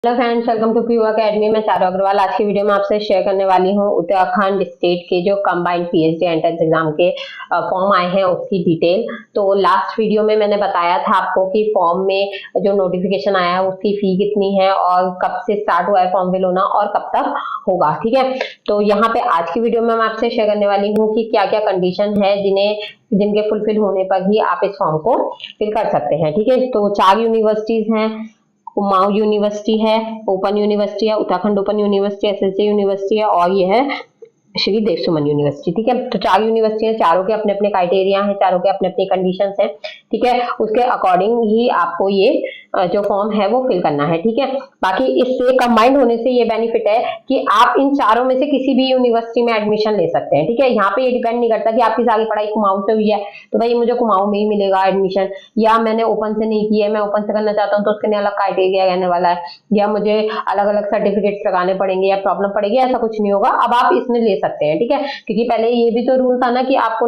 Hello friends, welcome to P U academy. मैं चारू अग्रवाल आज की वीडियो में आपसे शेयर करने वाली हूँ उत्तराखंड स्टेट के जो कंबाइंड पीएचडी एंट्रेंस एग्जाम के फॉर्म आए हैं उसकी डिटेल। तो लास्ट वीडियो में मैंने बताया था आपको कि फॉर्म में जो नोटिफिकेशन आया है उसकी फी कितनी है और कब से स्टार्ट हुआ है फॉर्म फिल होना और कब तक होगा। ठीक है, तो यहाँ पे आज की वीडियो में मैं आपसे शेयर करने वाली हूँ कि क्या क्या कंडीशन है जिनके फुलफिल होने पर ही आप इस फॉर्म को फिल कर सकते हैं। ठीक है, तो 4 यूनिवर्सिटीज हैं। कुमाऊं यूनिवर्सिटी है, ओपन यूनिवर्सिटी है, Uttarakhand open university, SSJ university है और ये है श्री देव सुमन यूनिवर्सिटी। ठीक है, तो 4 यूनिवर्सिटी है, चारों के अपने अपने क्राइटेरिया हैं, चारों के अपने अपने कंडीशंस हैं। ठीक है, उसके अकॉर्डिंग ही आपको ये जो फॉर्म है वो फिल करना है। ठीक है, बाकी इससे कंबाइंड होने से ये बेनिफिट है कि आप इन चारों में से किसी भी यूनिवर्सिटी में एडमिशन ले सकते हैं। ठीक है, यहाँ पे ये डिपेंड नहीं करता कि आपकी सारी पढ़ाई कुमाऊं से हुई है तो भाई मुझे कुमाऊं में ही मिलेगा एडमिशन, या मैंने ओपन से नहीं किया है, मैं ओपन से करना चाहता हूँ तो उसके लिए अलग क्राइटेरिया रहने वाला है, या मुझे अलग अलग सर्टिफिकेट्स लगाने पड़ेंगे या प्रॉब्लम पड़ेगी, ऐसा कुछ नहीं होगा। अब आप इसमें ले सकते हैं। ठीक है, क्योंकि पहले ये भी तो रूल था ना कि आपको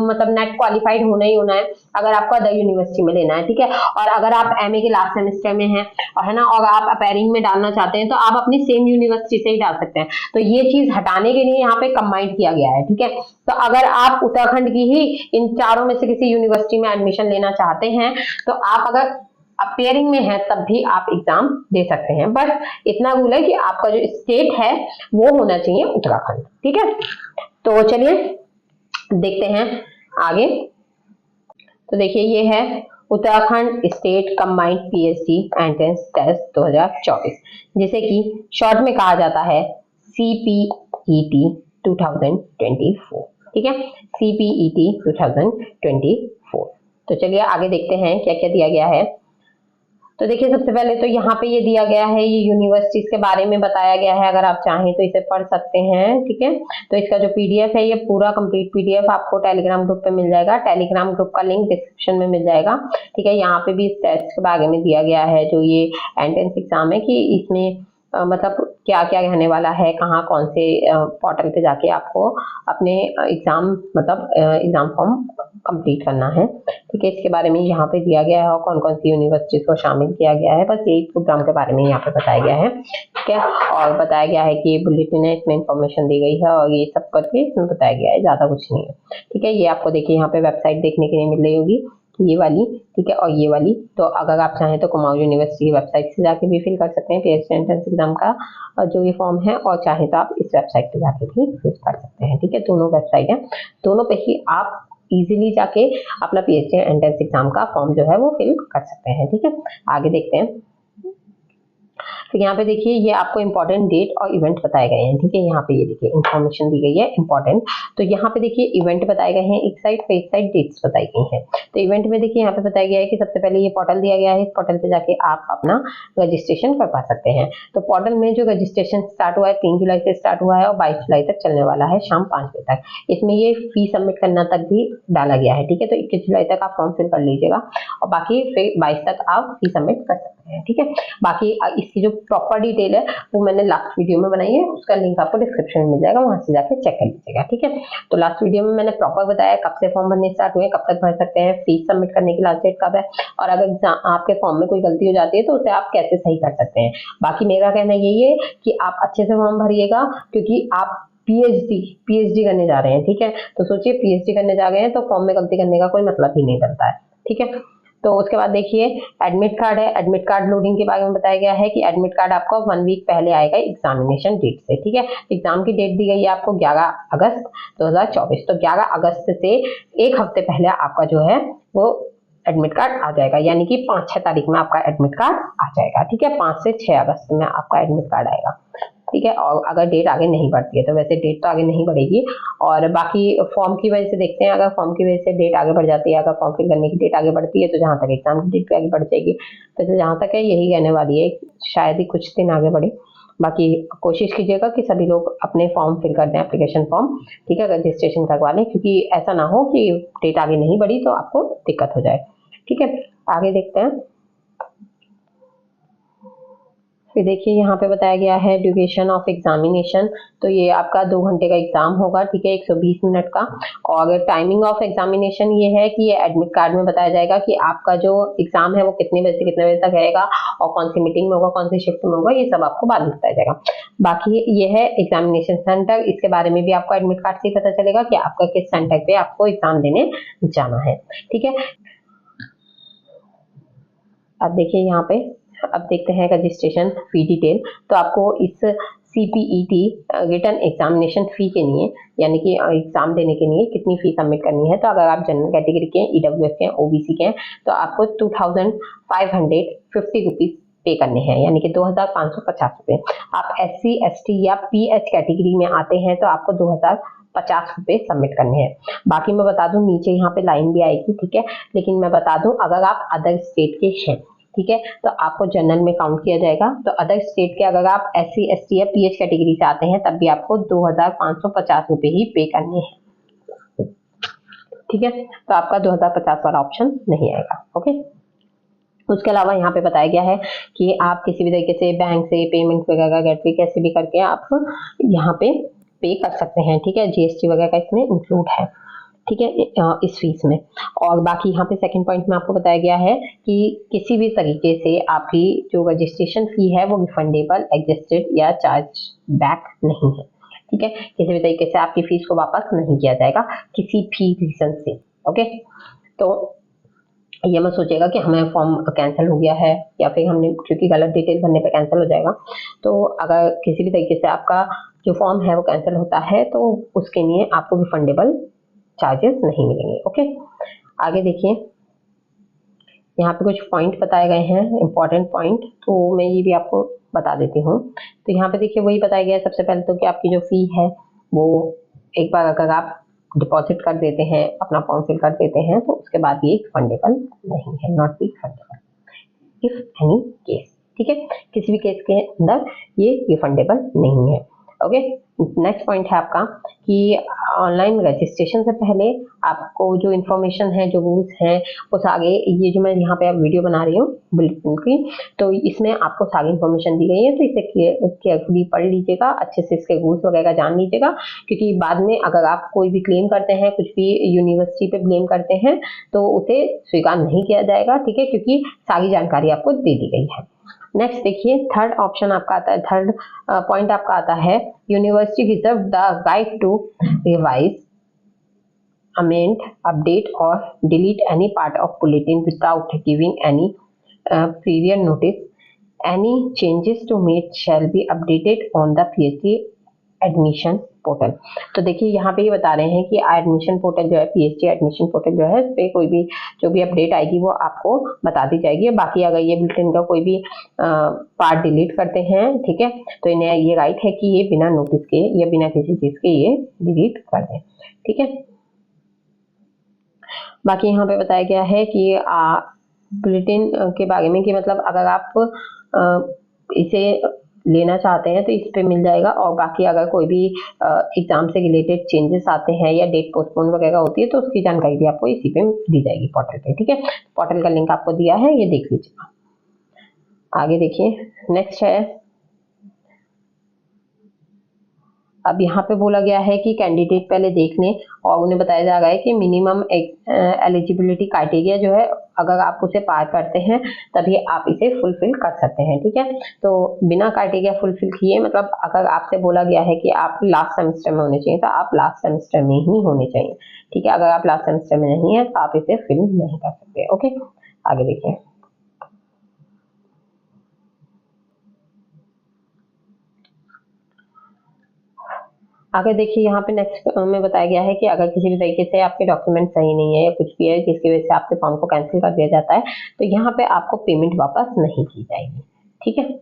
मतलब नेट क्वालिफाइड होना ही होना है अगर आपको अदर यूनिवर्सिटी में लेना है। ठीक है, और अगर आप एमए के लास्ट सेमेस्टर में हैं और है ना, और आप अपेयरिंग में डालना चाहते हैं तो आप अपनी सेम यूनिवर्सिटी से ही डाल सकते हैं। तो ये चीज हटाने के लिए यहाँ पे कंबाइंड किया गया है। ठीक है, तो अगर आप उत्तराखंड की ही इन चारों में से किसी यूनिवर्सिटी में एडमिशन लेना चाहते हैं तो आप अगर अपेयरिंग में है तब भी आप एग्जाम दे सकते हैं। बस इतना रूल है कि आपका जो स्टेट है वो होना चाहिए उत्तराखंड। ठीक है, तो चलिए देखते हैं आगे। तो देखिए ये है Uttarakhand state combined PhD entrance test 2024, जिसे कि शॉर्ट में कहा जाता है CPET 2024। ठीक है, CPET 2024। तो चलिए आगे देखते हैं क्या क्या दिया गया है। तो देखिए सबसे पहले तो यहाँ पे ये दिया गया है, ये यूनिवर्सिटीज के बारे में बताया गया है। अगर आप चाहें तो इसे पढ़ सकते हैं। ठीक है, तो इसका जो पीडीएफ है ये पूरा कंप्लीट पीडीएफ आपको टेलीग्राम ग्रुप पे मिल जाएगा। टेलीग्राम ग्रुप का लिंक डिस्क्रिप्शन में मिल जाएगा। ठीक है, यहाँ पे भी इस टेस्ट के बारे में दिया गया है जो ये एंट्रेंस एग्जाम है कि इसमें मतलब क्या क्या रहने वाला है, कहाँ कौन से पोर्टल पे जाके आपको अपने एग्जाम मतलब एग्जाम फॉर्म कंप्लीट करना है। ठीक है, इसके बारे में यहाँ पे दिया गया है और कौन कौन सी यूनिवर्सिटीज को शामिल किया गया है, बस यही प्रोग्राम के बारे में यहाँ पे बताया गया है। ठीक है, और बताया गया है कि ये बुलेटिन है, इसमें इंफॉर्मेशन दी गई है और ये सब करके इसमें बताया गया है, ज्यादा कुछ नहीं है। ठीक है, ये आपको देखिए यहाँ पे वेबसाइट देखने के लिए मिल रही होगी, ये वाली। ठीक है, और ये वाली। तो अगर आप चाहें तो कुमाऊं यूनिवर्सिटी की वेबसाइट से जाके भी फिल कर सकते हैं पीएचडी एंट्रेंस एग्जाम का जो ये फॉर्म है, और चाहे तो आप इस वेबसाइट पे जाके भी फिल कर सकते हैं। ठीक है, दोनों वेबसाइट है, दोनों पे ही आप इजीली जाके अपना पीएचडी एंट्रेंस एग्जाम का फॉर्म जो है वो फिल कर सकते हैं। ठीक है, आगे देखते हैं। तो यहाँ पे देखिए ये आपको इंपॉर्टेंट डेट और इवेंट बताए गए हैं। ठीक है, यहाँ पे ये देखिए इन्फॉर्मेशन दी गई है इंपॉर्टेंट। तो यहाँ पे देखिए इवेंट बताए गए हैं एक साइड पे, एक साइड डेट्स बताई गई हैं। तो इवेंट में देखिए यहाँ पे बताया गया है कि सबसे पहले ये पोर्टल दिया गया है, इस पोर्टल पे जाके आप अपना रजिस्ट्रेशन कर पा सकते हैं। तो पोर्टल में जो रजिस्ट्रेशन स्टार्ट हुआ है 3 जुलाई से स्टार्ट हुआ है और 22 जुलाई तक चलने वाला है शाम 5 बजे तक। इसमें ये फी सबमिट करना तक भी डाला गया है। ठीक है, तो 21 जुलाई तक आप फॉर्म फिल कर लीजिएगा और बाकी फिर 22 तक आप फी सबमिट कर सकते हैं। ठीक है, बाकी इसकी जो प्रॉपर डिटेल है वो मैंने लास्ट वीडियो में बनाई है, उसका लिंक आपको डिस्क्रिप्शन में मिल जाएगा, वहां से जाके चेक कर लीजिएगा। ठीक है, तो लास्ट वीडियो में मैंने प्रॉपर बताया कब से फॉर्म भरने स्टार्ट हुए, कब तक भर सकते हैं, फीस सबमिट करने की लास्ट डेट कब है, और अगर आपके फॉर्म में कोई गलती हो जाती है तो उसे आप कैसे सही कर सकते हैं। बाकी मेरा कहना यही है कि आप अच्छे से फॉर्म भरिएगा, क्योंकि आप पीएचडी करने जा रहे हैं। ठीक है, तो सोचिए पीएचडी करने जा रहे हैं तो फॉर्म में गलती करने का कोई मतलब ही नहीं बनता है। ठीक है, तो उसके बाद देखिए एडमिट कार्ड है। एडमिट कार्ड लोडिंग के बारे में बताया गया है कि एडमिट कार्ड आपको 1 वीक पहले आएगा एग्जामिनेशन डेट से। ठीक है, एग्जाम की डेट दी गई है आपको 11 अगस्त 2024। तो 11 अगस्त से एक हफ्ते पहले आपका जो है वो एडमिट कार्ड आ जाएगा, यानी कि 5-6 तारीख में आपका एडमिट कार्ड आ जाएगा। ठीक है, 5 से 6 अगस्त में आपका एडमिट कार्ड आएगा। ठीक है, और अगर डेट आगे नहीं बढ़ती है तो वैसे डेट तो आगे नहीं बढ़ेगी। और बाकी फॉर्म की वजह से देखते हैं, अगर फॉर्म की वजह से डेट आगे बढ़ जाती है, अगर फॉर्म फिल करने की डेट आगे बढ़ती है तो जहां तक एग्जाम की डेट भी आगे बढ़ जाएगी। तो जहां तक है यही रहने वाली है, शायद ही कुछ दिन आगे बढ़े। बाकी कोशिश कीजिएगा कि सभी लोग अपने फॉर्म फिल कर दें, एप्लीकेशन फॉर्म। ठीक है, रजिस्ट्रेशन करवा लें, क्योंकि ऐसा ना हो कि डेट आगे नहीं बढ़ी तो आपको दिक्कत हो जाए। ठीक है, आगे देखते हैं। फिर देखिए यहाँ पे बताया गया है ड्यूरेशन ऑफ एग्जामिनेशन, तो ये आपका 2 घंटे का एग्जाम होगा, ठीक है, 120 मिनट का। और टाइमिंग ऑफ एग्जामिनेशन ये है कि ये एडमिट कार्ड में बताया जाएगा कि आपका जो एग्जाम है वो कितने बजे से कितने बजे तक रहेगा और कौन सी मीटिंग में होगा, कौन सी शिफ्ट में होगा, ये सब आपको बाद में बताया जाएगा। बाकी ये है एग्जामिनेशन सेंटर, इसके बारे में भी आपको एडमिट कार्ड से ही पता चलेगा कि आपका किस सेंटर पे आपको एग्जाम देने जाना है, ठीक है। अब देखिए यहाँ पे, अब देखते हैं रजिस्ट्रेशन फी डिटेल। तो आपको इस CPET रिटर्न एग्जामिनेशन फी के लिए, यानी कि एग्जाम देने के लिए कितनी फी सबमिट करनी है। तो अगर आप जनरल कैटेगरी के, EWS के, OBC के हैं, तो आपको 2550 रुपीज पे करने हैं, यानी कि 2550 रुपए। आप SC ST या PH कैटेगरी में आते हैं तो आपको 2050 रुपए सबमिट करने हैं। बाकी मैं बता दूं, नीचे यहाँ पे लाइन भी आएगी, ठीक है, लेकिन मैं बता दूं अगर आप अदर स्टेट के हैं, ठीक है, तो आपको जनरल में काउंट किया जाएगा। तो अदर स्टेट के अगर आप SC ST या PH कैटेगरी से आते हैं तब भी आपको 2550 रुपए ही पे करने हैं, ठीक है। तो आपका 2050 वाला ऑप्शन नहीं आएगा, ओके। उसके अलावा यहाँ पे बताया गया है कि आप किसी भी तरीके से बैंक से पेमेंट वगैरह गेटवे कैसे भी करके आप यहाँ पे कर सकते हैं, ठीक है। GST वगैरह का इसमें इंक्लूड है, ठीक है, इस फीस में। और बाकी यहाँ पे सेकंड पॉइंट में आपको बताया गया है कि किसी भी तरीके से आपकी जो रजिस्ट्रेशन फी है वो रिफंडेबल, एडजस्टेड या चार्ज बैक नहीं है, ठीक है। किसी भी तरीके से आपकी फीस को वापस नहीं किया जाएगा किसी भी रीजन से, ओके। तो ये मत सोचेगा कि हमें फॉर्म कैंसिल हो गया है या फिर हमने क्योंकि गलत डिटेल भरने पे कैंसिल हो जाएगा। तो अगर किसी भी तरीके से आपका जो फॉर्म है वो कैंसिल होता है तो उसके लिए आपको रिफंडेबल चार्जेस नहीं मिलेंगे, ओके। आगे देखिए, यहाँ पे कुछ पॉइंट बताए गए हैं, इंपॉर्टेंट पॉइंट, तो मैं ये भी आपको बता देती हूँ। तो यहाँ पे देखिए वही बताया गया है सबसे पहले तो कि आपकी जो फी है वो एक बार अगर आप डिपॉजिट कर देते हैं, अपना फॉर्म फिल कर देते हैं, तो उसके बाद ये फंडेबल नहीं है, not be fundable if any case, ठीक है। किसी भी केस के अंदर ये रिफंडेबल नहीं है, ओके। नेक्स्ट पॉइंट है आपका कि ऑनलाइन रजिस्ट्रेशन से पहले आपको जो इन्फॉर्मेशन है, जो रूल्स हैं, उस आगे ये जो मैं यहाँ पे अब वीडियो बना रही हूँ बुलेटिन की, तो इसमें आपको सारी इन्फॉर्मेशन दी गई है, तो इसे केयरफुली पढ़ लीजिएगा, अच्छे से इसके रूल्स वगैरह जान लीजिएगा, क्योंकि बाद में अगर आप कोई भी क्लेम करते हैं, कुछ भी यूनिवर्सिटी पे ब्लेम करते हैं, तो उसे स्वीकार नहीं किया जाएगा, ठीक है, क्योंकि सारी जानकारी आपको दे दी गई है। नेक्स्ट देखिए, थर्ड ऑप्शन आपका आता है, थर्ड पॉइंट आपका आता है, university reserve the right to revise, amend, update or delete any part of bulletin without giving any prior notice. Any changes to made shall be updated on the PhD admission portal. तो देखिए यहाँ पे ये बता रहे हैं कि admission portal जो है, PhD एडमिशन पोर्टल जो है, इस पे कोई भी जो भी अपडेट आएगी वो आपको बता दी जाएगी। बाकी अगर ये बुलेटिन का कोई भी पार्ट डिलीट करते हैं, ठीक है, तो इन्हें ये राइट है कि ये बिना नोटिस के या बिना किसी चीज के ये डिलीट कर दें, ठीक है। बाकी यहाँ पे बताया गया है कि बुलेटिन के बारे में कि मतलब अगर आप इसे लेना चाहते हैं तो इस पे मिल जाएगा, और बाकी अगर कोई भी एग्जाम से रिलेटेड चेंजेस आते हैं या डेट पोस्टपोन वगैरह होती है तो उसकी जानकारी भी आपको इसी पे दी जाएगी पोर्टल पे, ठीक है। पोर्टल का लिंक आपको दिया है, ये देख लीजिएगा। आगे देखिए, नेक्स्ट है, अब यहाँ पे बोला गया है कि कैंडिडेट पहले देख लें और उन्हें बताया जा रहा है कि मिनिमम एलिजिबिलिटी क्राइटेरिया जो है अगर आप उसे पार करते हैं तभी आप इसे फुलफिल कर सकते हैं, ठीक है। तो बिना क्राइटेरिया फुलफिल किए, मतलब अगर आपसे बोला गया है कि आप लास्ट सेमेस्टर में होने चाहिए तो आप लास्ट सेमेस्टर में ही होने चाहिए, ठीक है। अगर आप लास्ट सेमेस्टर में नहीं है तो आप इसे फिल नहीं कर सकते, ओके। आगे देखिए, आगे देखिए, यहाँ पे नेक्स्ट में बताया गया है कि अगर किसी भी तरीके से आपके डॉक्यूमेंट सही नहीं है या कुछ भी है जिसकी वजह से आपके फॉर्म को कैंसिल कर दिया जाता है तो यहाँ पे आपको पेमेंट वापस नहीं की जाएगी, ठीक है।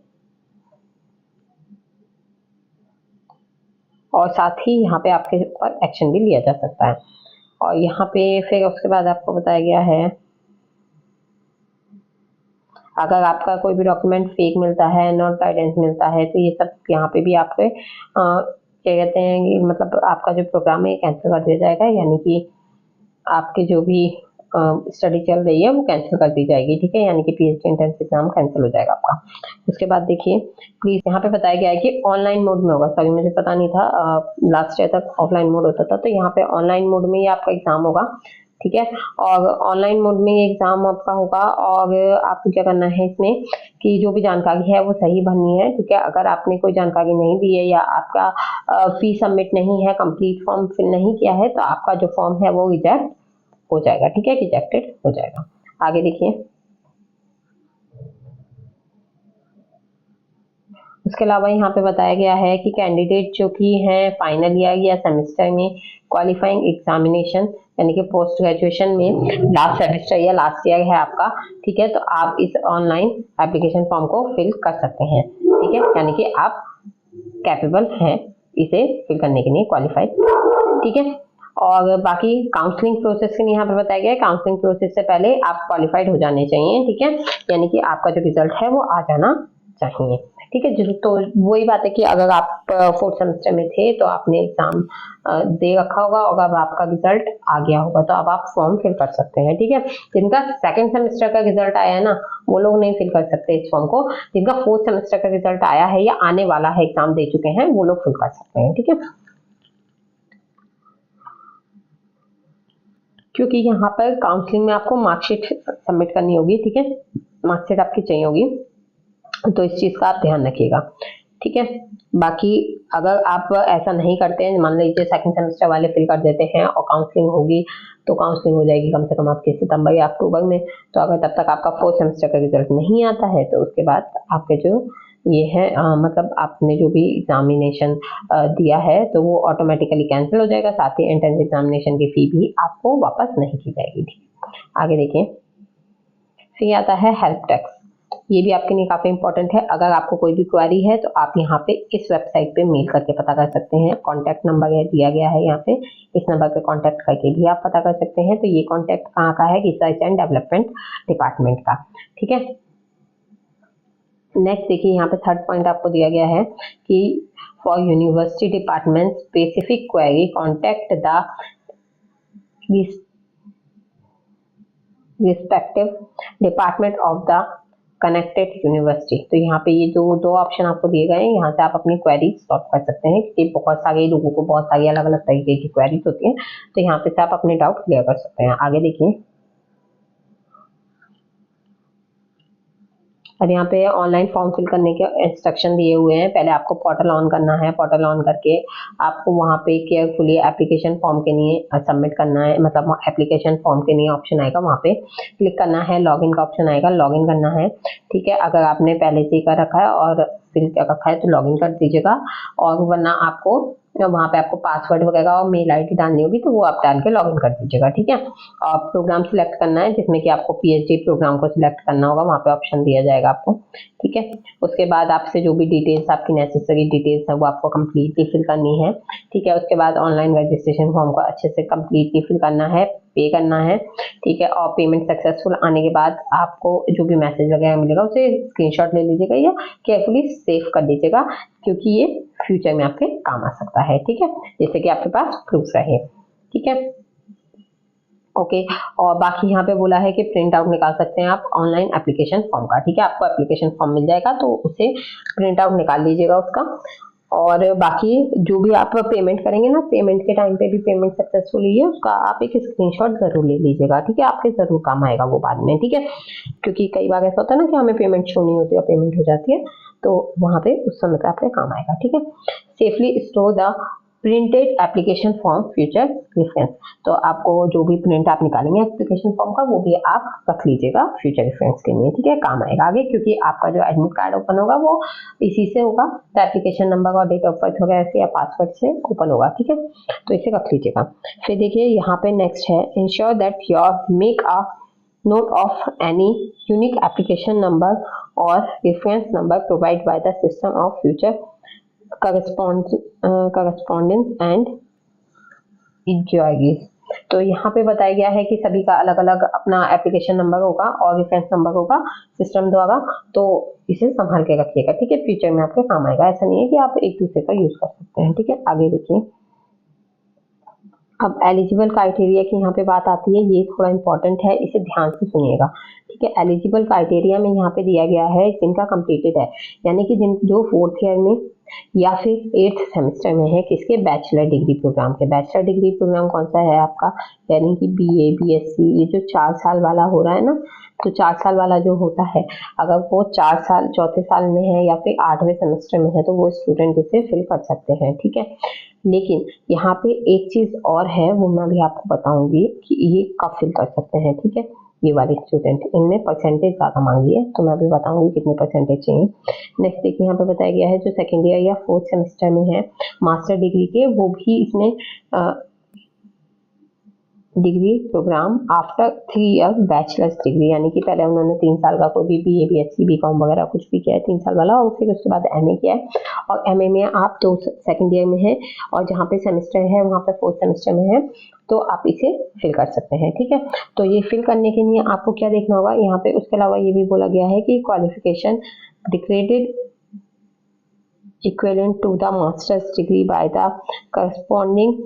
और साथ ही यहाँ पे आपके ऊपर एक्शन भी लिया जा सकता है। और यहाँ पे फिर उसके बाद आपको बताया गया है अगर आपका कोई भी डॉक्यूमेंट फेक मिलता है, नॉट गाइडेंस मिलता है, तो ये सब यहाँ पे भी आपके क्या कहते हैं कि मतलब आपका जो प्रोग्राम है कैंसिल कर दिया जाएगा, यानी कि आपके जो भी स्टडी चल रही है वो कैंसिल कर दी जाएगी, ठीक है, यानी कि पीएचडी एंट्रेंस एग्जाम कैंसिल हो जाएगा आपका। उसके बाद देखिए प्लीज यहाँ पे बताया गया है कि ऑनलाइन मोड में होगा। सॉरी मुझे पता नहीं था, लास्ट ईयर तक ऑफलाइन मोड होता था, तो यहाँ पे ऑनलाइन मोड में ही आपका एग्जाम होगा, ठीक है। और ऑनलाइन मोड में ये एग्जाम आपका होगा, और आपको क्या करना है इसमें कि जो भी जानकारी है वो सही भरनी है, ठीक है। अगर आपने कोई जानकारी नहीं दी है या आपका फी सबमिट नहीं है, कंप्लीट फॉर्म फिल नहीं किया है, तो आपका जो फॉर्म है वो रिजेक्ट हो जाएगा, ठीक है, रिजेक्टेड हो जाएगा। आगे देखिए, उसके अलावा यहाँ पे बताया गया है कि कैंडिडेट जो कि हैं फाइनल ईयर या सेमेस्टर में क्वालिफाइंग एग्जामिनेशन यानी कि पोस्ट ग्रेजुएशन में लास्ट सेमेस्टर या लास्ट ईयर है आपका, ठीक है, तो आप इस ऑनलाइन एप्लीकेशन फॉर्म को फिल कर सकते हैं, ठीक है, यानी कि आप कैपेबल हैं इसे फिल करने के लिए, क्वालिफाइड, ठीक है। और बाकी काउंसलिंग प्रोसेस के लिए यहाँ पे बताया गया है, काउंसलिंग प्रोसेस से पहले आप क्वालिफाइड हो जाने चाहिए, ठीक है, यानी कि आपका जो रिजल्ट है वो आ जाना चाहिए, ठीक है। तो वही बात है कि अगर आप 4th सेमेस्टर में थे तो आपने एग्जाम दे रखा होगा, और अब आपका रिजल्ट आ गया होगा तो अब आप फॉर्म फिल कर सकते हैं, ठीक है। जिनका 2nd सेमेस्टर का रिजल्ट आया है ना, वो लोग नहीं फिल कर सकते इस फॉर्म को। जिनका 4th सेमेस्टर का रिजल्ट आया है या आने वाला है, एग्जाम दे चुके हैं, वो लोग फिल कर सकते हैं, ठीक है। क्योंकि यहाँ पर काउंसलिंग में आपको मार्कशीट सबमिट करनी होगी, ठीक है, मार्कशीट आपकी चाहिए होगी, तो इस चीज का आप ध्यान रखिएगा, ठीक है। बाकी अगर आप ऐसा नहीं करते हैं, मान लीजिए 2nd सेमेस्टर वाले फिल कर देते हैं और काउंसलिंग होगी, तो काउंसलिंग हो जाएगी कम से कम आपके सितंबर या अक्टूबर में, तो अगर तब तक आपका 4th सेमेस्टर का रिजल्ट नहीं आता है, तो उसके बाद आपके जो ये है मतलब आपने जो भी एग्जामिनेशन दिया है तो वो ऑटोमेटिकली कैंसिल हो जाएगा, साथ ही एंट्रेंस एग्जामिनेशन की फी भी आपको वापस नहीं की जाएगी, ठीक। आगे देखिए, फिर आता है हेल्प डेस्क। ये भी आपके लिए काफी इंपॉर्टेंट है। अगर आपको कोई भी क्वेरी है तो आप यहाँ पे इस वेबसाइट पे मेल करके पता कर सकते हैं। कॉन्टैक्ट नंबर दिया गया है यहाँ पे, इस नंबर पे कॉन्टैक्ट करके भी आप पता कर सकते हैं। तो ये कॉन्टैक्ट कहाँ का है? रिसर्च एंड डेवलपमेंट डिपार्टमेंट का, ठीक है। नेक्स्ट देखिए, यहाँ पे 3rd पॉइंट आपको दिया गया है कि for university department specific query contact the respective department of the connected university. तो यहाँ पे ये जो दो ऑप्शन आपको दिए गए हैं, यहाँ से आप अपनी क्वेरी सॉल्व कर सकते हैं, क्योंकि बहुत सारे लोगों को बहुत सारी अलग अलग तरीके की क्वेरीज होती हैं, तो यहाँ पे से आप अपने डाउट क्लियर कर सकते हैं। आगे देखिए, और यहाँ पे ऑनलाइन फॉर्म फिल करने के इंस्ट्रक्शन दिए हुए हैं। पहले आपको पोर्टल ऑन करना है, पोर्टल ऑन करके आपको वहाँ पे केयरफुली एप्लीकेशन फॉर्म के लिए सबमिट करना है, मतलब एप्लीकेशन फॉर्म के लिए ऑप्शन आएगा, वहाँ पे क्लिक करना है, लॉगिन का ऑप्शन आएगा, लॉगिन करना है, ठीक है। अगर आपने पहले से ही कर रखा है और फिल कर रखा है तो लॉगिन कर दीजिएगा, और वरना आपको वहाँ पे आपको पासवर्ड वगैरह और मेल आईडी डालनी होगी, तो वो आप डाल के लॉगिन कर दीजिएगा, ठीक है। और प्रोग्राम सिलेक्ट करना है, जिसमें कि आपको पीएचडी प्रोग्राम को सिलेक्ट करना होगा, वहाँ पे ऑप्शन दिया जाएगा आपको, ठीक है। उसके बाद आपसे जो भी डिटेल्स आपकी नेसेसरी डिटेल्स है वो आपको कंप्लीटली फिल करनी है, ठीक है। उसके बाद ऑनलाइन रजिस्ट्रेशन फॉर्म को अच्छे से कंप्लीटली फिल करना है, पे करना है, ठीक है। और पेमेंट सक्सेसफुल आने के बाद आपको जो भी मैसेज वगैरह मिलेगा उसे स्क्रीनशॉट ले लीजिएगा या केयरफुली सेव कर दीजिएगा, क्योंकि ये फ्यूचर में आपके काम आ सकता है, ठीक है, जैसे कि आपके पास प्रूफ रहे, ठीक है। ओके, और बाकी यहाँ पे बोला है कि प्रिंट आउट निकाल सकते हैं आप ऑनलाइन एप्लीकेशन फॉर्म का, ठीक है। आपको एप्लीकेशन फॉर्म मिल जाएगा तो उसे प्रिंट आउट निकाल लीजिएगा उसका। और बाकी जो भी आप पेमेंट करेंगे ना, पेमेंट के टाइम पे भी पेमेंट सक्सेसफुल हुई है उसका आप एक स्क्रीनशॉट जरूर ले लीजिएगा, ठीक है, आपके जरूर काम आएगा वो बाद में, ठीक है। क्योंकि कई बार ऐसा होता है ना कि हमें पेमेंट शो नहीं होती और पेमेंट हो जाती है, तो वहां पे उस समय पे आपके काम आएगा, ठीक है। Safely store the printed application form future reference. तो आपको जो भी प्रिंट आप निकालेंगे एप्लीकेशन फॉर्म का वो भी आप रख लीजिएगा फ्यूचर रेफरेंस के लिए, ठीक है, काम आएगा आगे, क्योंकि आपका जो एडमिट कार्ड ओपन होगा वो इसी से होगा, तो एप्लीकेशन नंबर और डेट ऑफ बर्थ वगैरह से या पासवर्ड से ओपन होगा, ठीक है, तो इसे रख लीजिएगा। फिर देखिए यहाँ पे नेक्स्ट है, ensure that your make a note of any unique application number or reference number provided by the system of future correspondence and inquiries। तो यहाँ पे बताया गया है कि सभी का अलग अलग अपना एप्लीकेशन नंबर होगा और रेफरेंस नंबर होगा सिस्टम द्वारा, तो इसे संभाल के रखिएगा, ठीक है, फ्यूचर में आपके काम आएगा। ऐसा नहीं है कि आप एक दूसरे का यूज कर सकते हैं, ठीक है। आगे देखिए, अब एलिजिबल क्राइटेरिया की यहाँ पे बात आती है, ये थोड़ा इंपॉर्टेंट है, इसे ध्यान से सुनिएगा, ठीक है। एलिजिबल क्राइटेरिया में यहाँ पे दिया गया है जिनका कंप्लीटेड है, यानी कि जिन जो 4th ईयर में या फिर 8th सेमेस्टर में है, किसके, बैचलर डिग्री प्रोग्राम के। बैचलर डिग्री प्रोग्राम कौन सा है आपका, यानी कि BA BSc, ये जो 4 साल वाला हो रहा है ना, तो 4 साल वाला जो होता है, अगर वो 4 साल चौथे साल में है या फिर 8वें सेमेस्टर में है, तो वो स्टूडेंट इसे फिल कर सकते हैं, ठीक है। लेकिन यहाँ पे एक चीज और है, वो मैं भी आपको बताऊंगी कि ये कब फिल कर सकते हैं, ठीक है। ये वाले स्टूडेंट, इनमें परसेंटेज ज्यादा मांगी है, तो मैं भी बताऊंगी कितने परसेंटेज चाहिए। नेक्स्ट देखिए, यहाँ पे बताया गया है जो 2nd ईयर या 4th सेमेस्टर में है मास्टर डिग्री के, वो भी इसमें degree program after 3 year bachelor's degree, यानी कि पहले उन्होंने 3 साल का कोई भी BA BSc BCom वगैरह कुछ भी किया है 3 साल वाला, और फिर उसके बाद MA किया है, और MA में आप 2nd ईयर में है, और जहाँ पे सेमेस्टर है वहाँ पे 4th सेमेस्टर में है, तो आप इसे फिल कर सकते हैं, ठीक है। तो ये फिल करने के लिए आपको क्या देखना होगा यहाँ पे, उसके अलावा ये भी बोला गया है कि qualification degraded equivalent to the master's degree by the corresponding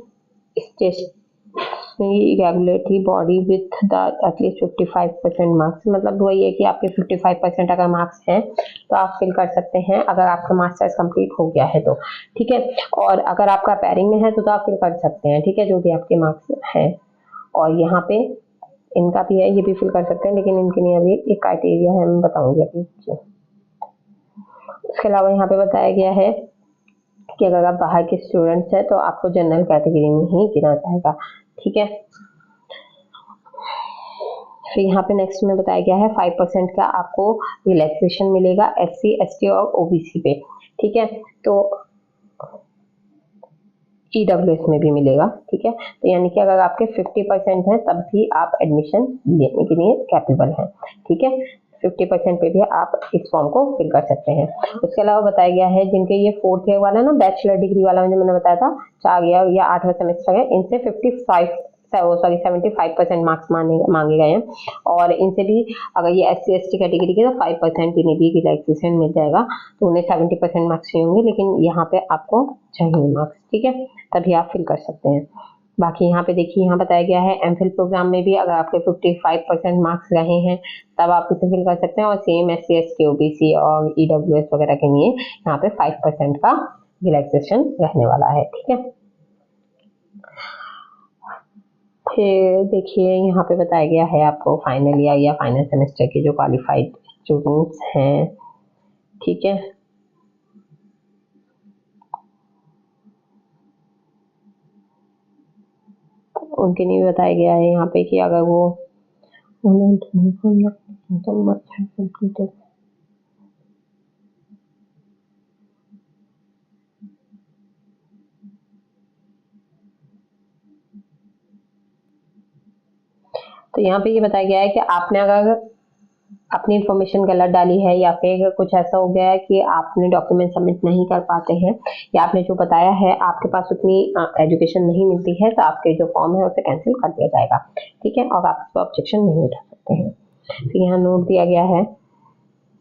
regulatory body with the at least 55% marks. मतलब वही है कि आपके 55% अगर मार्क्स हैं तो आप फिल कर सकते हैं, अगर आपका मास्टर्स कंप्लीट हो गया है तो, ठीक है। और अगर आपका पैरिंग में है तो आप फिल कर सकते हैं, ठीक है, जो भी आपके मार्क्स हैं। और यहाँ पे इनका भी है, ये भी फिल कर सकते हैं, लेकिन इनके लिए अभी एक क्राइटेरिया है, मैं बताऊंगी अभी। उसके अलावा यहाँ पे बताया गया है कि अगर आप बाहर के स्टूडेंट्स हैं तो आपको जनरल कैटेगरी में ही गिना जाएगा, ठीक है। फिर यहाँ पे नेक्स्ट में बताया गया है 5% का आपको रिलैक्सेशन मिलेगा SC ST और OBC पे, ठीक है। तो EWS में भी मिलेगा, ठीक है। तो यानी कि अगर आपके 50% है तब भी आप एडमिशन लेने के लिए कैपेबल हैं, ठीक है। 50% पे भी आप इस फॉर्म को फिल कर सकते हैं। उसके अलावा बताया गया है जिनके ये 4th ईयर वाला ना, बैचलर डिग्री वाला जो मैंने बताया था 4 ईयर या 8वां सेमेस्टर है, इनसे 75% मार्क्स मांगे गए हैं, और इनसे भी अगर ये SC ST कैटेगरी के तो 5% इन्हें भी रिलैक्सेशन मिल जाएगा, तो उन्हें 70% मार्क्स चाहिए होंगे, लेकिन यहाँ पे आपको चाहिए मार्क्स, ठीक है, तभी आप फिल कर सकते हैं। बाकी यहाँ पे देखिए, यहाँ बताया गया है MPhil प्रोग्राम में भी अगर आपके 55% मार्क्स रहे हैं तब आप इसे फिल कर सकते हैं, और सेम SC ST OBC और EWS वगैरह के लिए यहाँ पे 5% का रिलैक्सेशन रहने वाला है, ठीक है। फिर देखिए, यहाँ पे बताया गया है आपको फाइनल ईयर या फाइनल सेमेस्टर के जो क्वालिफाइड स्टूडेंट्स हैं, ठीक है, उनके लिए बताया गया है यहाँ पे कि अगर वो तो यहाँ पे ये बताया गया है कि आपने अगर अपनी इन्फॉर्मेशन गलत डाली है, या फिर कुछ ऐसा हो गया है कि आपने डॉक्यूमेंट सबमिट नहीं कर पाते हैं, या आपने जो बताया है आपके पास उतनी एजुकेशन नहीं मिलती है, तो आपके जो फॉर्म है उसे कैंसिल कर दिया जाएगा, ठीक है, और आप इस पर ऑब्जेक्शन नहीं उठा सकते हैं। फिर यहाँ नोट दिया गया है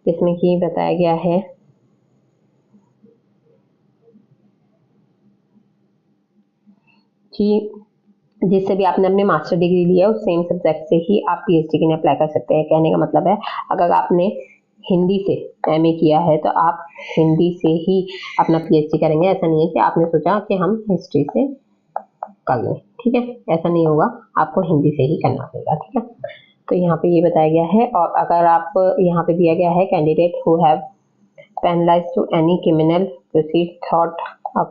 जिसमें कि बताया गया है कि जिससे भी आपने अपने मास्टर डिग्री ली है उस सेम सब्जेक्ट से ही आप PhD के लिए अप्लाई कर सकते हैं। कहने का मतलब है, अगर आपने हिंदी से MA किया है तो आप हिंदी से ही अपना PhD करेंगे। ऐसा नहीं है कि आपने सोचा कि हम हिस्ट्री से कर लें, ठीक है, ऐसा नहीं होगा, आपको हिंदी से ही करना पड़ेगा, ठीक है। तो यहाँ पे ये बताया गया है। और अगर आप यहाँ पे दिया गया है candidate who have penalise to any criminal proceed thought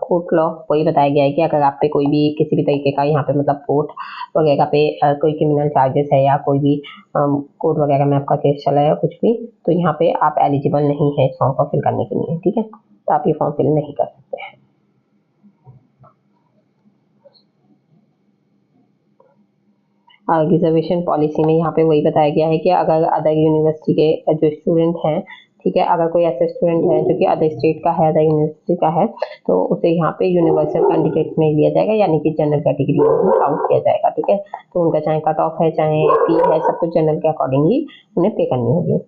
court law, वही बताया गया है कि अगर आप पे कोई भी किसी भी तरीके का यहाँ पे मतलब कोर्ट वगैरह पे कोई क्रिमिनल चार्जेस है, या कोई भी कोर्ट वगैरह में आपका केस चला है या कुछ भी, तो यहाँ पे आप एलिजिबल नहीं है इस फॉर्म को फिल करने के लिए, ठीक है, तो आप ये फॉर्म फिल नहीं कर सकते हैं। रिजर्वेशन पॉलिसी में यहाँ पे वही बताया गया है कि अगर अदर यूनिवर्सिटी के जो स्टूडेंट हैं, ठीक है, अगर कोई ऐसा स्टूडेंट है जो कि अदर स्टेट का है, अदर यूनिवर्सिटी का है, तो उसे यहाँ पे यूनिवर्सल कैंडिडेट में लिया जाएगा, यानी कि जनरल कैटेगरी में काउंट किया जाएगा, ठीक है। तो उनका चाहे कट ऑफ है, चाहे फी है, सब कुछ जनरल के अकॉर्डिंग ही उन्हें पे करनी होगी।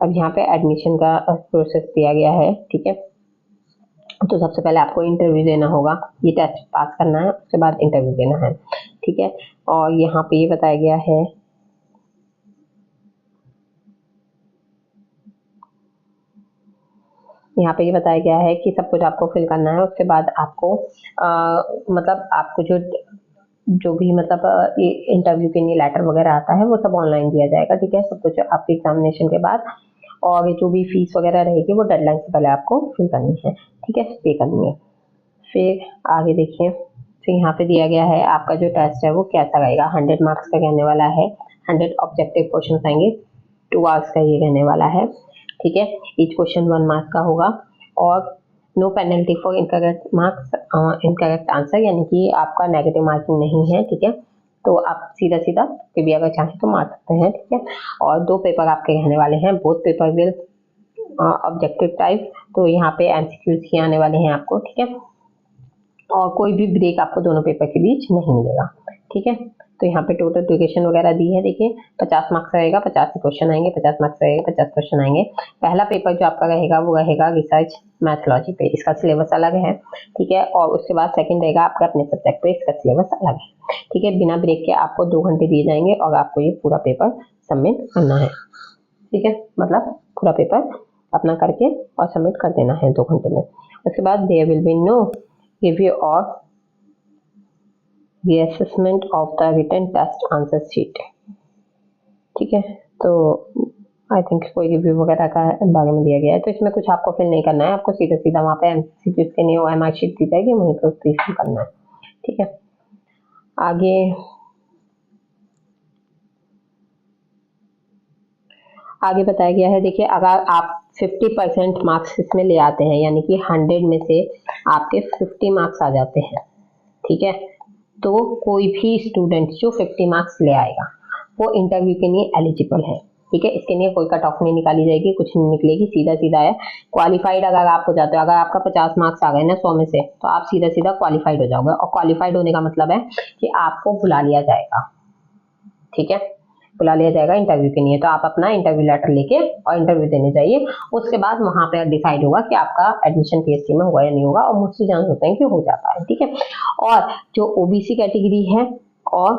अब यहाँ पे एडमिशन का प्रोसेस दिया गया है, ठीक है। तो सबसे पहले आपको इंटरव्यू देना होगा, ये टेस्ट पास करना है, उसके बाद इंटरव्यू देना है, ठीक है। और यहाँ पे ये बताया गया है कि सब कुछ आपको फिल करना है। उसके बाद आपको मतलब आपको जो भी मतलब इंटरव्यू के लिए लेटर वगैरह आता है वो सब ऑनलाइन दिया जाएगा, ठीक है, सब कुछ आपके एग्जामिनेशन के बाद। और जो भी फीस वगैरह रहेगी वो डेडलाइन से पहले आपको फिल करनी है, ठीक है, पे करनी है। फिर आगे देखिए, फिर यहाँ पे दिया गया है आपका जो टेस्ट है वो कैसा रहेगा। 100 मार्क्स का कहने वाला है, 100 ऑब्जेक्टिव क्वेश्चन आएंगे, 2 आवर्स का ये कहने वाला है, ठीक है। ईच क्वेश्चन 1 मार्क का होगा और no penalty for incorrect marks, incorrect answer, यानी कि आपका नेगेटिव मार्किंग नहीं है, ठीक है। तो आप सीधा सीधा भी अगर चाहें तो मार सकते हैं, ठीक है। और 2 पेपर आपके रहने वाले हैं, both paper will objective type, तो यहाँ पे एमसीक्यूज ही आने वाले हैं आपको, ठीक है। और कोई भी ब्रेक आपको दोनों पेपर के बीच नहीं मिलेगा, ठीक है। तो यहाँ पे टोटल ड्यूरेशन वगैरह दी है, देखिए 50 मार्क्स रहेगा, 50 क्वेश्चन आएंगे, 50 मार्क्स रहेगा, 50 क्वेश्चन आएंगे। पहला पेपर जो आपका रहेगा वो रहेगा रिसर्च मैथोलॉजी पे, इसका सिलेबस अलग है, ठीक है। और उसके बाद सेकंड रहेगा आपका अपने सब्जेक्ट पे, इसका सिलेबस अलग है, ठीक है। बिना ब्रेक के आपको 2 घंटे दिए जाएंगे और आपको ये पूरा पेपर सबमिट करना है, ठीक है, मतलब पूरा पेपर अपना करके और सबमिट कर देना है 2 घंटे में। उसके बाद there will be no review or reassessment of the written test answer sheet, ठीक है। तो आई थिंक कोई रिव्यू वगैरह का बारे में दिया गया है, तो इसमें कुछ आपको फिल नहीं करना है, आपको सीधा सीधा वहाँ पे एमसीक्यूज के लिए OMR शीट दी जाएगी, वहीं पे उसको फिल करना है, ठीक है। आगे बताया गया है, देखिए अगर आप 50% मार्क्स इसमें ले आते हैं, यानी कि 100 में से आपके 50 मार्क्स आ जाते हैं, ठीक है, तो कोई भी स्टूडेंट जो 50 मार्क्स ले आएगा वो इंटरव्यू के लिए एलिजिबल है, ठीक है। इसके लिए कोई कट ऑफ नहीं निकाली जाएगी, कुछ नहीं निकलेगी, सीधा सीधा है क्वालिफाइड। अगर आप हो जाते हो, अगर आपका 50 मार्क्स आ गए ना 100 में से, तो आप सीधा सीधा क्वालिफाइड हो जाओगे। और क्वालिफाइड होने का मतलब है कि आपको बुला लिया जाएगा, ठीक है, बुला लिया जाएगा इंटरव्यू के लिए। तो आप अपना इंटरव्यू लेटर लेके और इंटरव्यू देने जाइए, उसके बाद वहां पे डिसाइड होगा कि आपका एडमिशन पीएचडी में होगा या नहीं होगा, और मोस्टली चांस होते हैं कि हो जाता है, ठीक है। और जो ओबीसी कैटेगरी है और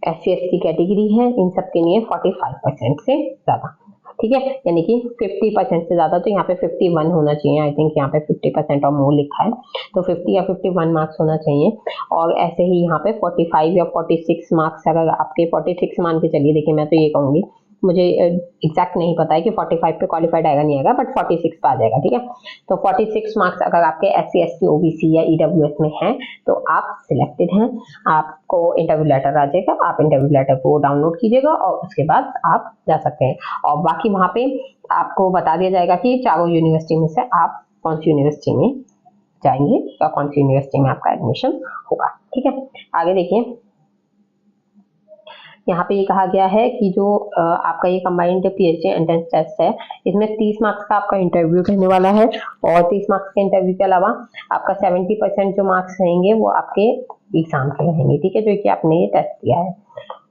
SC ST कैटेगरी है, इन सब के लिए 45% से ज्यादा, ठीक है, यानी कि 50% से ज्यादा, तो यहाँ पे 51 होना चाहिए, आई थिंक यहाँ पे 50% और मोर लिखा है, तो 50 या 51 मार्क्स होना चाहिए। और ऐसे ही यहाँ पे 45 या 46 मार्क्स, अगर आपके 46 मान के चलिए, देखिए मैं तो ये कहूंगी, मुझे एग्जैक्ट नहीं पता है कि 45 पे क्वालिफाइड आएगा नहीं आएगा, बट 46 पे आ जाएगा, ठीक है। तो 46 मार्क्स अगर आपके SC ST OBC या EWS में है तो आप सिलेक्टेड हैं, आपको इंटरव्यू लेटर आ जाएगा, आप इंटरव्यू लेटर को डाउनलोड कीजिएगा और उसके बाद आप जा सकते हैं। और बाकी वहां पे आपको बता दिया जाएगा कि चारों यूनिवर्सिटी में से आप कौन सी यूनिवर्सिटी में जाएंगे या कौन सी यूनिवर्सिटी में आपका एडमिशन होगा, ठीक है। आगे देखिए, यहाँ पे ये कहा गया है कि जो आपका ये कंबाइंड पीएचडी एंट्रेंस टेस्ट है, इसमें 30 मार्क्स का आपका इंटरव्यू रहने वाला है, और 30 मार्क्स के इंटरव्यू के अलावा आपका 70% जो मार्क्स रहेंगे वो आपके एग्जाम के रहेंगे, ठीक है, जो कि आपने ये टेस्ट दिया है,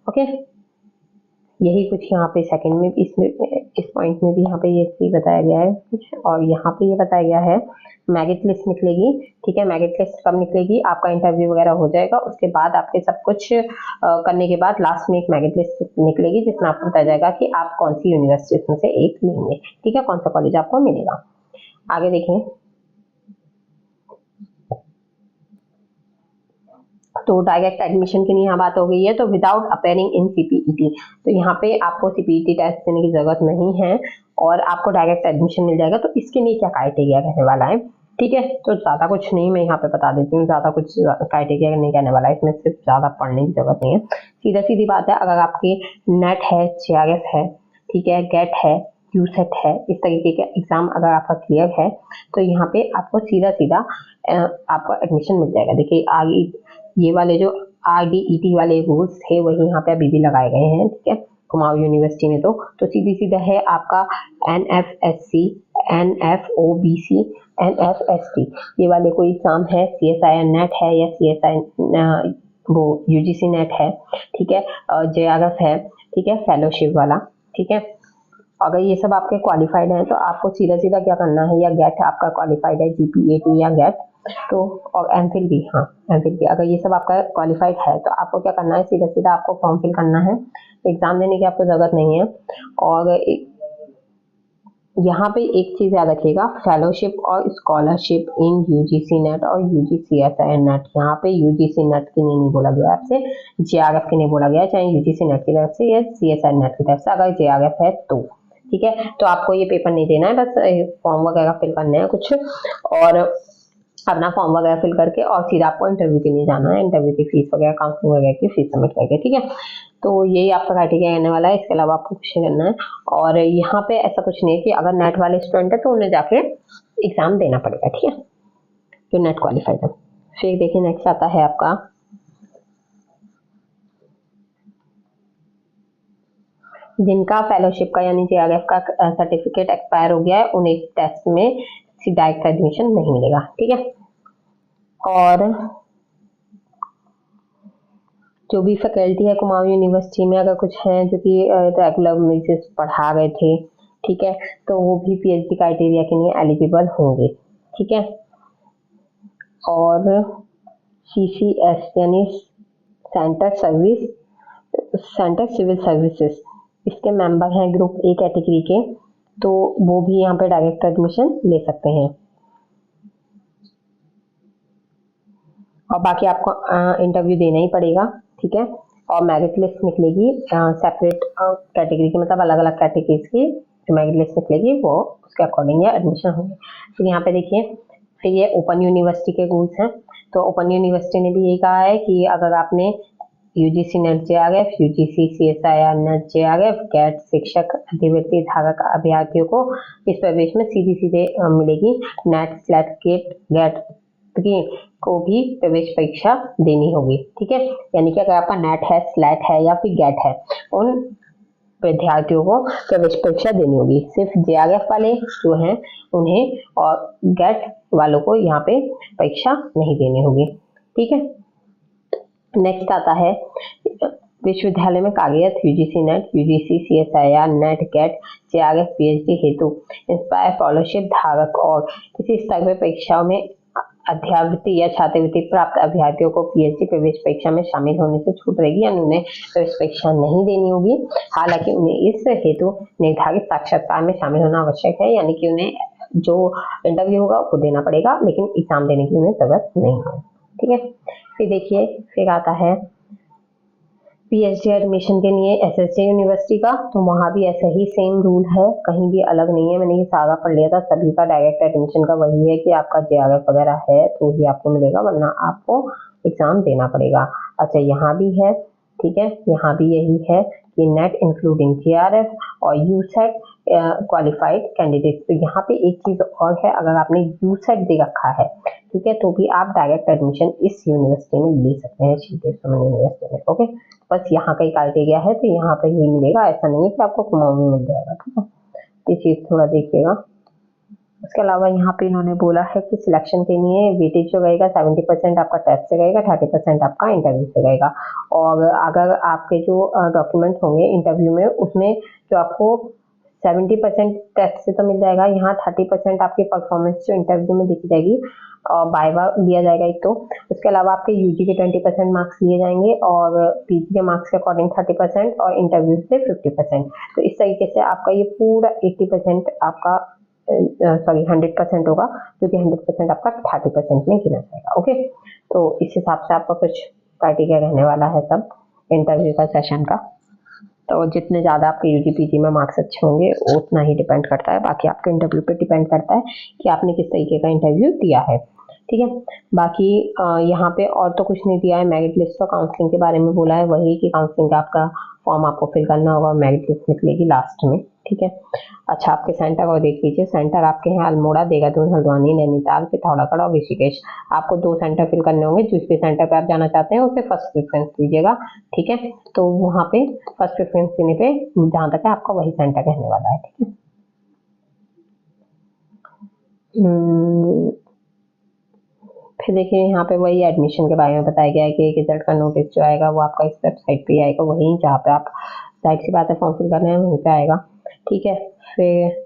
ओके। यही कुछ यहाँ पे सेकंड में इस पॉइंट में भी यहाँ पे ये चीज बताया गया है कुछ, और यहाँ पे ये बताया गया है मेरिट लिस्ट निकलेगी, ठीक है। मेरिट लिस्ट कब निकलेगी, आपका इंटरव्यू वगैरह हो जाएगा, उसके बाद आपके सब कुछ करने के बाद लास्ट में एक मेरिट लिस्ट निकलेगी, जिसमें आपको बताया जाएगा कि आप कौन सी यूनिवर्सिटी में से एक लेंगे, ठीक है, कौन सा कॉलेज आपको मिलेगा। आगे देखिए, तो डायरेक्ट एडमिशन के लिए यहाँ बात हो गई है, तो विदाउट अपेयरिंग इन CPET, तो यहाँ पे आपको CPET टेस्ट देने की जरूरत नहीं है और आपको डायरेक्ट एडमिशन मिल जाएगा। तो इसके लिए क्या क्राइटेरिया रहने वाला है, ठीक है, तो ज्यादा कुछ नहीं, मैं यहाँ पे बता देती हूँ, ज्यादा कुछ क्राइटेरिया नहीं कहने वाला है, इसमें सिर्फ ज्यादा पढ़ने की जरूरत नहीं है, सीधा सीधी बात है। अगर आपके नेट है, JRF है, ठीक है, गेट है, QCET है, इस तरीके का एग्जाम अगर आपका क्लियर है तो यहाँ पे आपको सीधा सीधा आपका एडमिशन मिल जाएगा। देखिए आगे ये वाले जो RDET वाले रूल्स थे वही यहाँ पे अभी भी लगाए गए हैं, ठीक है, कुमाऊं यूनिवर्सिटी में। तो सीधी सीधा है आपका NFSC, NFOBC, NFST, ये वाले कोई एग्जाम है, CSIR नेट है या CSI वो UGC नेट है, ठीक है, JRF है, ठीक है, फेलोशिप वाला, ठीक है। अगर ये सब आपके क्वालिफाइड हैं तो आपको सीधा सीधा क्या करना है, या गेट आपका क्वालिफाइड है GPAT या गेट, तो और एमफिल भी, हाँ एमफिल भी, अगर ये सब आपका क्वालिफाइड है तो आपको क्या करना है, सीधा सीधा आपको फॉर्म फिल करना है, एग्जाम देने की आपको जरूरत नहीं है। और यहाँ पे एक चीज याद रखिएगा, फेलोशिप और स्कॉलरशिप इन UGC नेट और UGCSI नेट, यहाँ पे UGC नेट के लिए नहीं बोला गया आपसे, JRF के लिए बोला गया, चाहे UGC नेट की तरफ से या CSI नेट की तरफ से, अगर JRF है तो ठीक है। तो आपको ये पेपर नहीं देना है, बस फॉर्म वगैरह फिल करने हैं कुछ, और अपना फॉर्म वगैरह फिल करके और सीधा आपको इंटरव्यू के लिए जाना है, इंटरव्यू की फीस वगैरह, काउंसलिंग वगैरह की फीस सबमिट करके, ठीक है। तो यही आपका क्राइटेरिया रहने वाला है, इसके अलावा आपको कुछ नहीं करना है। और यहाँ पे ऐसा कुछ नहीं है कि अगर नेट वाले स्टूडेंट है तो उन्हें जाके एग्जाम देना पड़ेगा, ठीक है, जो नेट क्वालिफाइड है। फिर देखिए नेक्स्ट आता है आपका जिनका फेलोशिप का यानी JRF का सर्टिफिकेट एक्सपायर हो गया है, उन्हें टेस्ट में डायरेक्ट एडमिशन नहीं मिलेगा, ठीक है। और जो भी फैकल्टी है कुमाऊं यूनिवर्सिटी में, अगर कुछ है जो कि रेगुलर बेसिस पढ़ा रहे थे, ठीक है, तो वो भी PhD क्राइटेरिया के लिए एलिजिबल होंगे, ठीक है। और CCS यानी सेंटर सिविल सर्विसेज, इसके मेंबर हैं ग्रुप A कैटेगरी के, तो वो भी यहाँ पे डायरेक्ट एडमिशन ले सकते हैं। और बाकी आपको इंटरव्यू देना ही पड़ेगा, ठीक है। और मेरिट लिस्ट निकलेगी सेपरेट कैटेगरी की, मतलब अलग अलग कैटेगरीज की जो मेरिट लिस्ट निकलेगी वो उसके अकॉर्डिंग एडमिशन होंगे। तो यहाँ पे देखिए, फिर ये ओपन यूनिवर्सिटी के रूल्स हैं। तो ओपन यूनिवर्सिटी ने भी यही कहा है कि अगर आपने UGC NET JRF, UGC CSIR NET JRF, GATE शिक्षक अधिवृत्ति धारक अभ्यर्थियों को इस प्रवेश में सीधे मिलेगी, नेट स्लैट गेट को भी प्रवेश परीक्षा देनी होगी, ठीक है। यानी कि अगर आपका नेट है, स्लैट है या फिर गेट है, उन विद्यार्थियों को प्रवेश परीक्षा देनी होगी। सिर्फ JRF वाले जो हैं उन्हें, और गेट वालों को यहाँ पे परीक्षा नहीं देनी होगी, ठीक है। नेक्स्ट आता है विश्वविद्यालय में कार्यरत UGC NET, UGC CSIR NET, GATE, JRF PhD हेतु इंस्पायर फॉलोशिप धारक और किसी स्तर पर परीक्षाओं में अध्यावृत्ति या छात्रवृत्ति प्राप्त अभ्यर्थियों को PhD प्रवेश परीक्षा में शामिल होने से छूट रहेगी, यानी उन्हें प्रवेश परीक्षा नहीं देनी होगी। हालांकि उन्हें इस हेतु निर्धारित साक्षात्कार में शामिल होना आवश्यक है, यानी कि उन्हें जो इंटरव्यू होगा वो देना पड़ेगा, लेकिन एग्जाम देने की उन्हें जरूरत नहीं है, ठीक है। फिर देखिए, फिर आता है PhD एडमिशन के लिए SSJ यूनिवर्सिटी का, तो वहाँ भी ऐसा ही सेम रूल है, कहीं भी अलग नहीं है। मैंने ये सारा पढ़ लिया था, सभी का डायरेक्ट एडमिशन का वही है कि आपका JRF वगैरह है तो ही आपको मिलेगा, वरना आपको एग्जाम देना पड़ेगा। अच्छा, यहाँ भी है, ठीक है, यहाँ भी यही है कि नेट इंक्लूडिंग JRF और USET क्वालिफाइड कैंडिडेट। तो यहाँ पे एक चीज और है, अगर आपने USET दे रखा है, ठीक है, तो भी आप डायरेक्ट एडमिशन इस यूनिवर्सिटी में ले सकते हैं, यूनिवर्सिटी में, ओके। बस यहाँ का ही क्राइटेरिया है, तो यहाँ पे ही मिलेगा, ऐसा नहीं है कि आपको कुमाऊं में मिल जाएगा, ठीक है। ये चीज थोड़ा देखिएगा। उसके अलावा यहाँ पे इन्होंने बोला है कि सिलेक्शन के लिए वेटेज जो रहेगा 70% आपका टेस्ट से रहेगा, 30% आपका इंटरव्यू से रहेगा। और अगर आपके जो डॉक्यूमेंट्स होंगे इंटरव्यू में, उसमें जो आपको 70% टेस्ट से तो मिल जाएगा, यहाँ 30% आपकी परफॉर्मेंस जो इंटरव्यू में दिखी जाएगी और बाइवा लिया जाएगा एक तो। उसके अलावा आपके UG के 20% मार्क्स लिए जाएंगे और PG के मार्क्स के अकॉर्डिंग 30% और इंटरव्यू से 50%। तो इस तरीके से आपका ये पूरा 80% आपका 100% होगा, क्योंकि 100% आपका 30% में गिना जाएगा, ओके। तो इस हिसाब से आपका कुछ क्राइटेरिया रहने वाला है सब इंटरव्यू का सेशन का। तो जितने ज़्यादा आपके UG PG में मार्क्स अच्छे होंगे उतना ही डिपेंड करता है, बाकी आपके इंटरव्यू पे डिपेंड करता है कि आपने किस तरीके का इंटरव्यू दिया है, ठीक है। बाकी यहाँ पे और तो कुछ नहीं दिया है। मेरिट लिस्ट और काउंसलिंग के बारे में बोला है, वही कि काउंसलिंग का आपका फॉर्म आपको फिल करना होगा, मेरिट लिस्ट निकलेगी लास्ट में, ठीक है। अच्छा, आपके सेंटर को देख लीजिए। सेंटर आपके हैं अल्मोड़ा, देहरादून, हल्द्वानी, नैनीताल, पिथौरागढ़ और ऋषिकेश। आपको 2 सेंटर फिल करने होंगे। जिस भी सेंटर पे आप जाना चाहते हैं उसे फर्स्ट प्रेफरेंस दीजिएगा, ठीक है। तो वहाँ पे फर्स्ट प्रेफरेंस देने पे जहाँ तक है आपका वही सेंटर रहने वाला है, ठीक है। फिर देखिए, यहाँ पे वही एडमिशन के बारे में बताया गया है कि रिजल्ट का नोटिस जो आएगा वो आपका इस वेबसाइट पे आएगा, वहीं जहाँ पे आप जाहिर सी बात है फॉर्म फिल करना है वहीं पे आएगा, ठीक है। फिर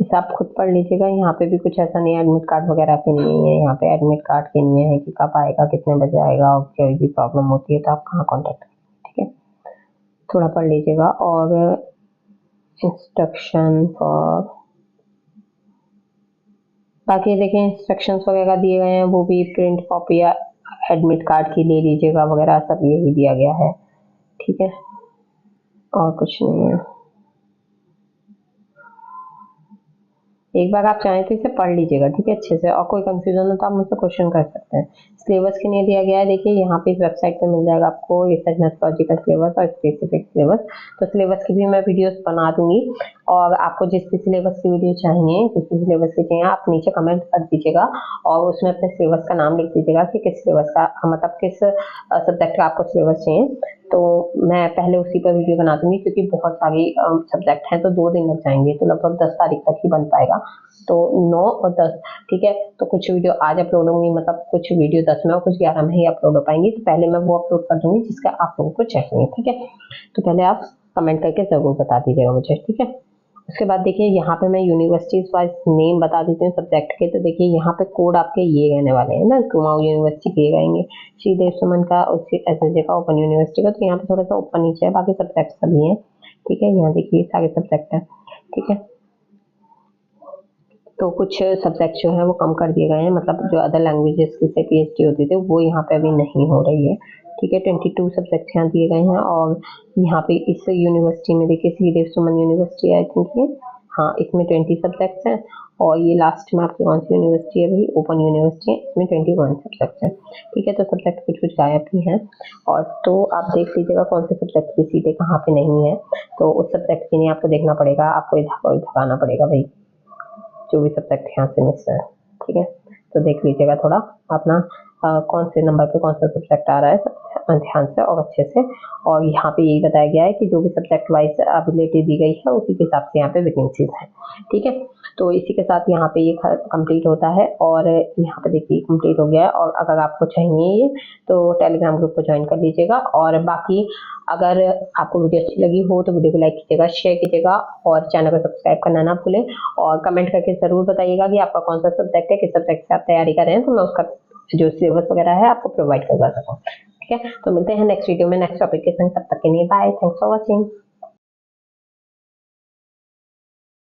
इसे आप खुद पढ़ लीजिएगा। यहाँ पे भी कुछ ऐसा नहीं है, एडमिट कार्ड वगैरह के नहीं है, यहाँ पे एडमिट कार्ड के नहीं है कि कब आएगा, कितने बजे आएगा, और कोई भी प्रॉब्लम होती है तो आप कहाँ कॉन्टेक्ट करेंगे। ठीक है, थोड़ा पढ़ लीजिएगा। और इंस्ट्रक्शन फॉर, बाकी देखिए इंस्ट्रक्शंस वगैरह दिए गए हैं, वो भी प्रिंट कॉपी या एडमिट कार्ड की ले लीजिएगा वगैरह, सब यही दिया गया है। ठीक है, और कुछ नहीं है। एक बार आप चाहें तो इसे पढ़ लीजिएगा, ठीक है, अच्छे से। और कोई कंफ्यूजन हो तो आप मुझसे क्वेश्चन कर सकते हैं। सिलेबस के लिए दिया गया है, देखिए यहाँ पे इस वेबसाइट पे मिल जाएगा आपको रिसर्च मेथोडोलॉजिकल सिलेबस और स्पेसिफिक सिलेबस। तो सिलेबस की भी मैं वीडियोस बना दूंगी, और आपको जिस भी सिलेबस की वीडियो चाहिए, जिस भी सिलेबस की चाहिए, आप नीचे कमेंट कर दीजिएगा और उसमें अपने सिलेबस का नाम लिख दीजिएगा कि किस सिलेबस का, मतलब किस सब्जेक्ट का आपको सिलेबस चाहिए। तो मैं पहले उसी पर वीडियो बना दूंगी, क्योंकि बहुत सारी सब्जेक्ट हैं तो 2 दिन लग जाएंगे, तो लगभग 10 तारीख तक ही बन पाएगा। तो 9 और 10, ठीक है। तो कुछ वीडियो आज अपलोड होंगी, मतलब कुछ वीडियो 10 में और कुछ 11 में ही अपलोड हो पाएंगी। तो पहले मैं वो अपलोड कर दूंगी जिसका आप लोगों को चाहिए, ठीक है। तो पहले आप कमेंट करके जरूर बता दीजिएगा मुझे, ठीक है। उसके बाद देखिए यहाँ पे मैं यूनिवर्सिटीज वाइज नेम बता देती हूँ सब्जेक्ट के। तो देखिए यहाँ पे कोड आपके ये रहने वाले हैं ना, कुमाऊं यूनिवर्सिटी के रहेंगे, श्रीदेव सुमन का, SSJ का, ओपन यूनिवर्सिटी का। तो यहाँ पे थोड़ा सा ऊपर नीचे है, बाकी सब्जेक्ट सभी हैं, ठीक है। यहाँ देखिए सारे सब्जेक्ट है, ठीक है। तो कुछ सब्जेक्ट जो है वो कम कर दिए गए हैं, मतलब जो अदर लैंग्वेजेस की से PhD होती थी वो यहाँ पे अभी नहीं हो रही है, ठीक है। 22 सब्जेक्ट यहाँ दिए गए हैं। और यहाँ पे इस यूनिवर्सिटी में देखिए श्रीदेव सुमन यूनिवर्सिटी आई थिंक ये, हाँ, इसमें 20 सब्जेक्ट्स हैं। और ये लास्ट में आपकी कौन सी यूनिवर्सिटी है भाई, ओपन यूनिवर्सिटी है, इसमें 21 सब्जेक्ट है, ठीक है। तो सब्जेक्ट कुछ कुछ गायब भी हैं। और तो आप देख लीजिएगा कौन से सब्जेक्ट की सीटें कहाँ पे नहीं है, तो उस सब्जेक्ट के लिए आपको देखना पड़ेगा, आपको इधर आना पड़ेगा भाई, जो भी सब्जेक्ट यहाँ से मिस है, ठीक है। तो देख लीजिएगा थोड़ा अपना कौन से नंबर पे कौन सा सब्जेक्ट आ रहा है, ध्यान से और अच्छे से। और यहाँ पे यही बताया गया है कि जो भी सब्जेक्ट वाइज एबिलिटी दी गई है उसी के हिसाब से यहाँ पे वैकेंसीज है, ठीक है। तो इसी के साथ यहाँ पे ये कंप्लीट होता है, और यहाँ पे देखिए कंप्लीट हो गया है। और अगर आपको चाहिए ये तो टेलीग्राम ग्रुप को ज्वाइन कर लीजिएगा। और बाकी अगर आपको वीडियो अच्छी लगी हो तो वीडियो को लाइक कीजिएगा, शेयर कीजिएगा, और चैनल को सब्सक्राइब करना ना भूलें। और कमेंट करके जरूर बताइएगा कि आपका कौन सा सब्जेक्ट है, किस सब्जेक्ट से आप तैयारी कर रहे हैं, तो मैं उसका जो सिलेबस वगैरह है आपको प्रोवाइड करवा सकूँ, ठीक है। तो मिलते हैं नेक्स्ट वीडियो में नेक्स्ट टॉपिक के संग, तब तक के लिए बाय, थैंक्स फॉर वॉचिंग।